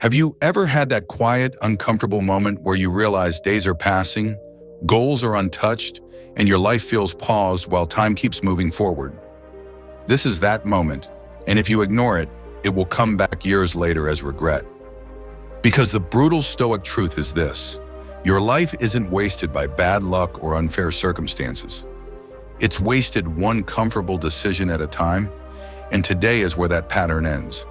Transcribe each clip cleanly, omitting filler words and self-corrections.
Have you ever had that quiet, uncomfortable moment where you realize days are passing, goals are untouched, and your life feels paused while time keeps moving forward? This is that moment, and if you ignore it, it will come back years later as regret. Because the brutal Stoic truth is this: your life isn't wasted by bad luck or unfair circumstances. It's wasted one comfortable decision at a time, and today is where that pattern ends.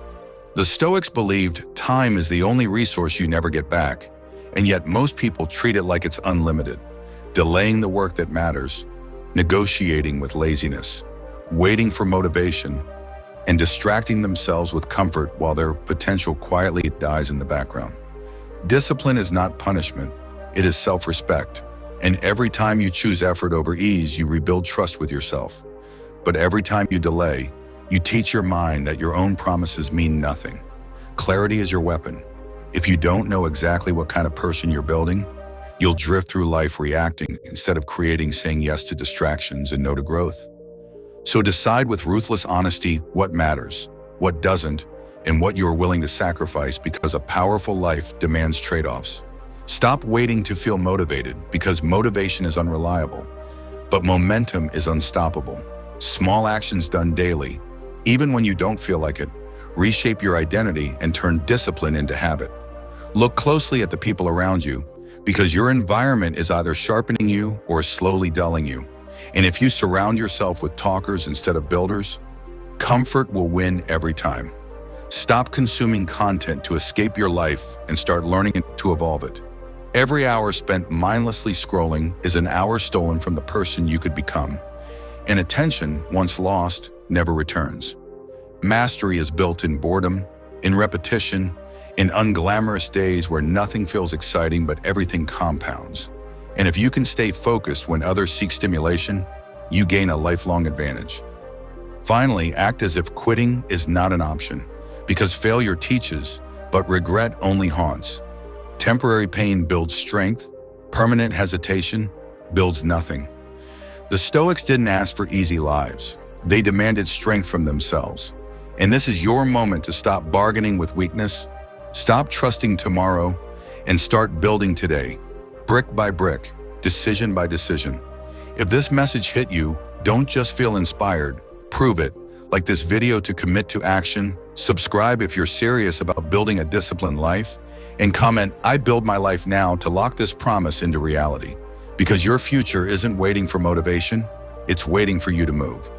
The Stoics believed time is the only resource you never get back, and yet most people treat it like it's unlimited, delaying the work that matters, negotiating with laziness, waiting for motivation, and distracting themselves with comfort while their potential quietly dies in the background. Discipline is not punishment, it is self-respect, and every time you choose effort over ease, you rebuild trust with yourself. But every time you delay, you teach your mind that your own promises mean nothing. Clarity is your weapon. If you don't know exactly what kind of person you're building, you'll drift through life reacting instead of creating, saying yes to distractions and no to growth. So decide with ruthless honesty what matters, what doesn't, and what you are willing to sacrifice, because a powerful life demands trade-offs. Stop waiting to feel motivated, because motivation is unreliable, but momentum is unstoppable. Small actions done daily, even when you don't feel like it, reshape your identity and turn discipline into habit. Look closely at the people around you, because your environment is either sharpening you or slowly dulling you. And if you surround yourself with talkers instead of builders, comfort will win every time. Stop consuming content to escape your life and start learning to evolve it. Every hour spent mindlessly scrolling is an hour stolen from the person you could become. And attention, once lost, never returns. Mastery is built in boredom, in repetition, in unglamorous days where nothing feels exciting but everything compounds. And if you can stay focused when others seek stimulation, you gain a lifelong advantage. Finally, act as if quitting is not an option, because failure teaches, but regret only haunts. Temporary pain builds strength, permanent hesitation builds nothing. The Stoics didn't ask for easy lives. They demanded strength from themselves. And this is your moment to stop bargaining with weakness, stop trusting tomorrow, and start building today, brick by brick, decision by decision. If this message hit you, don't just feel inspired, prove it. Like this video to commit to action, subscribe if you're serious about building a disciplined life, and comment, "I build my life now," to lock this promise into reality. Because your future isn't waiting for motivation, it's waiting for you to move.